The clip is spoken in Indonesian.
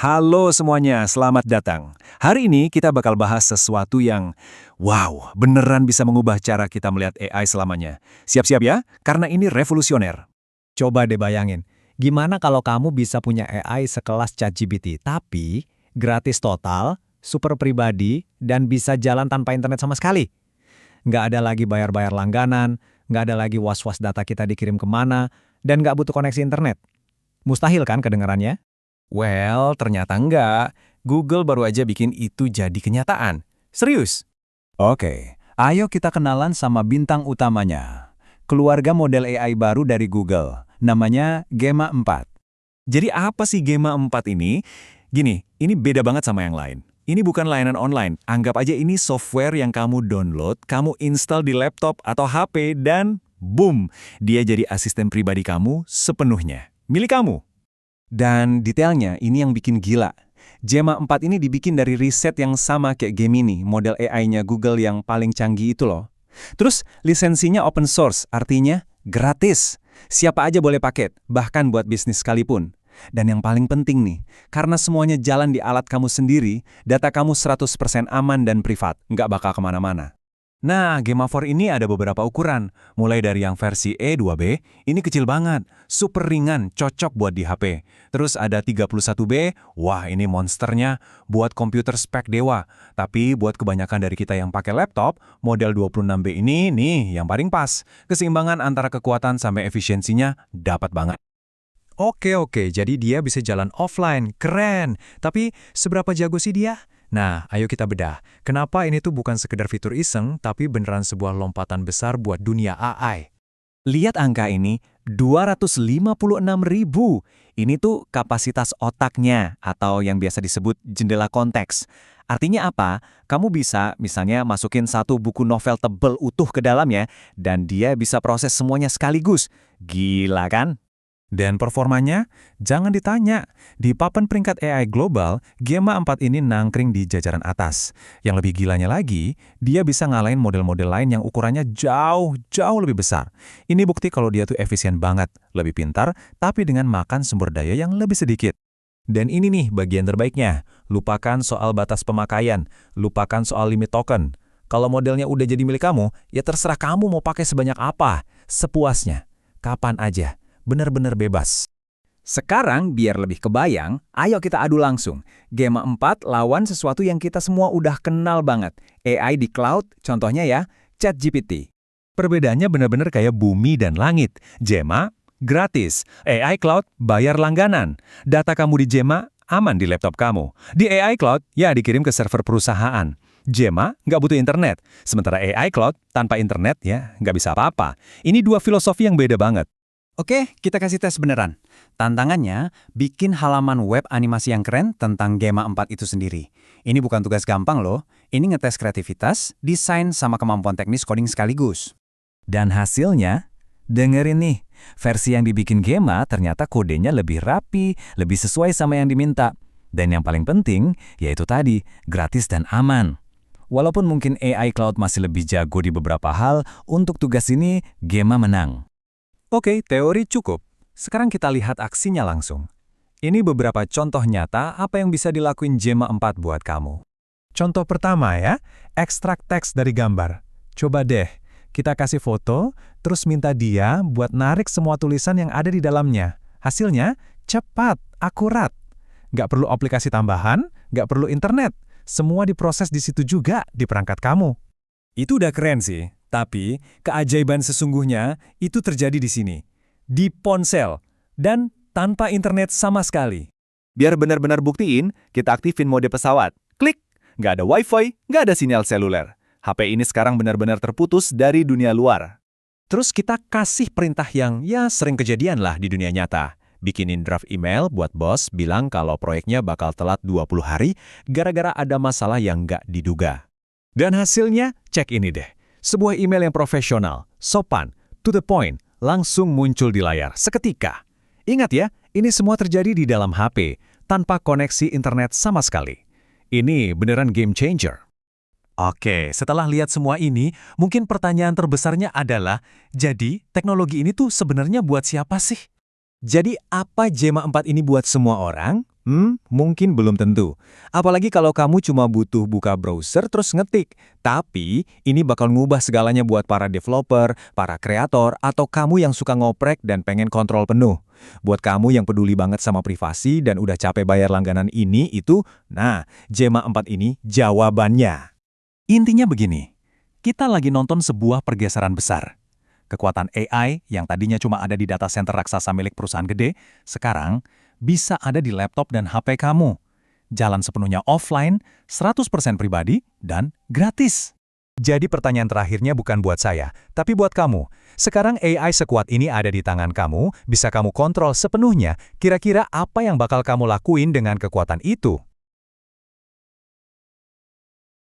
Halo semuanya, selamat datang. Hari ini kita bakal bahas sesuatu yang, wow, beneran bisa mengubah cara kita melihat AI selamanya. Siap-siap ya, karena ini revolusioner. Coba deh bayangin, gimana kalau kamu bisa punya AI sekelas ChatGPT, tapi gratis total, super pribadi, dan bisa jalan tanpa internet sama sekali? Nggak ada lagi bayar-bayar langganan, nggak ada lagi was-was data kita dikirim kemana, dan nggak butuh koneksi internet. Mustahil kan kedengarannya? Well, ternyata enggak. Google baru aja bikin itu jadi kenyataan. Serius? Oke, ayo kita kenalan sama bintang utamanya. Keluarga model AI baru dari Google, namanya Gemma 4. Jadi apa sih Gemma 4 ini? Gini, ini beda banget sama yang lain. Ini bukan layanan online. Anggap aja ini software yang kamu download, kamu install di laptop atau HP, dan boom! Dia jadi asisten pribadi kamu sepenuhnya. Milik kamu. Dan detailnya ini yang bikin gila. Gemma 4 ini dibikin dari riset yang sama kayak Gemini, model AI-nya Google yang paling canggih itu loh. Terus lisensinya open source, artinya gratis. Siapa aja boleh pakai, bahkan buat bisnis sekalipun. Dan yang paling penting nih, karena semuanya jalan di alat kamu sendiri, data kamu 100% aman dan privat, nggak bakal kemana-mana. Nah, Gemma 4 ini ada beberapa ukuran, mulai dari yang versi E2B, ini kecil banget, super ringan, cocok buat di HP. Terus ada 31B, wah ini monsternya, buat komputer spek dewa. Tapi buat kebanyakan dari kita yang pakai laptop, model 26B ini nih yang paling pas. Keseimbangan antara kekuatan sampai efisiensinya dapat banget. Oke, jadi dia bisa jalan offline, keren. Tapi seberapa jago sih dia? Nah, ayo kita bedah. Kenapa ini tuh bukan sekedar fitur iseng, tapi beneran sebuah lompatan besar buat dunia AI? Lihat angka ini, 256.000. Ini tuh kapasitas otaknya, atau yang biasa disebut jendela konteks. Artinya apa? Kamu bisa misalnya masukin satu buku novel tebel utuh ke dalamnya, dan dia bisa proses semuanya sekaligus. Gila kan? Dan performanya? Jangan ditanya. Di papan peringkat AI global, Gemma 4 ini nangkring di jajaran atas. Yang lebih gilanya lagi, dia bisa ngalahin model-model lain yang ukurannya jauh lebih besar. Ini bukti kalau dia tuh efisien banget, lebih pintar, tapi dengan makan sumber daya yang lebih sedikit. Dan ini nih bagian terbaiknya. Lupakan soal batas pemakaian, lupakan soal limit token. Kalau modelnya udah jadi milik kamu, ya terserah kamu mau pakai sebanyak apa, sepuasnya, kapan aja. Benar-benar bebas. Sekarang, biar lebih kebayang, ayo kita adu langsung. Gemma 4 lawan sesuatu yang kita semua udah kenal banget. AI di cloud, contohnya ya, ChatGPT. Perbedaannya benar-benar kayak bumi dan langit. Gemma, gratis. AI Cloud, bayar langganan. Data kamu di Gemma, aman di laptop kamu. Di AI Cloud, ya dikirim ke server perusahaan. Gemma nggak butuh internet. Sementara AI Cloud, tanpa internet ya nggak bisa apa-apa. Ini dua filosofi yang beda banget. Oke, kita kasih tes beneran. Tantangannya, bikin halaman web animasi yang keren tentang Gemma 4 itu sendiri. Ini bukan tugas gampang loh. Ini ngetes kreativitas, desain, sama kemampuan teknis coding sekaligus. Dan hasilnya, dengerin nih, versi yang dibikin Gemma ternyata kodenya lebih rapi, lebih sesuai sama yang diminta. Dan yang paling penting, yaitu tadi, gratis dan aman. Walaupun mungkin AI Cloud masih lebih jago di beberapa hal, untuk tugas ini, Gemma menang. Oke, teori cukup. Sekarang kita lihat aksinya langsung. Ini beberapa contoh nyata apa yang bisa dilakuin Gemma 4 buat kamu. Contoh pertama ya, ekstrak teks dari gambar. Coba deh, kita kasih foto, terus minta dia buat narik semua tulisan yang ada di dalamnya. Hasilnya cepat, akurat. Nggak perlu aplikasi tambahan, nggak perlu internet. Semua diproses di situ juga, di perangkat kamu. Itu udah keren sih. Tapi, keajaiban sesungguhnya itu terjadi di sini. Di ponsel. Dan tanpa internet sama sekali. Biar benar-benar buktiin, kita aktifin mode pesawat. Klik! Nggak ada wifi, nggak ada sinyal seluler. HP ini sekarang benar-benar terputus dari dunia luar. Terus kita kasih perintah yang ya sering kejadian lah di dunia nyata. Bikinin draft email buat bos bilang kalau proyeknya bakal telat 20 hari gara-gara ada masalah yang nggak diduga. Dan hasilnya, cek ini deh. Sebuah email yang profesional, sopan, to the point, langsung muncul di layar seketika. Ingat ya, ini semua terjadi di dalam HP, tanpa koneksi internet sama sekali. Ini beneran game changer. Oke, setelah lihat semua ini, mungkin pertanyaan terbesarnya adalah, jadi teknologi ini tuh sebenarnya buat siapa sih? Jadi apa Gemma 4 ini buat semua orang? Mungkin belum tentu. Apalagi kalau kamu cuma butuh buka browser terus ngetik. Tapi, ini bakal ngubah segalanya buat para developer, para kreator, atau kamu yang suka ngoprek dan pengen kontrol penuh. Buat kamu yang peduli banget sama privasi dan udah capek bayar langganan ini, itu, nah, Gemma 4 ini jawabannya. Intinya begini, kita lagi nonton sebuah pergeseran besar. Kekuatan AI yang tadinya cuma ada di data center raksasa milik perusahaan gede, sekarang bisa ada di laptop dan HP kamu. Jalan sepenuhnya offline, 100% pribadi, dan gratis. Jadi pertanyaan terakhirnya bukan buat saya, tapi buat kamu. Sekarang AI sekuat ini ada di tangan kamu, bisa kamu kontrol sepenuhnya. Kira-kira apa yang bakal kamu lakuin dengan kekuatan itu?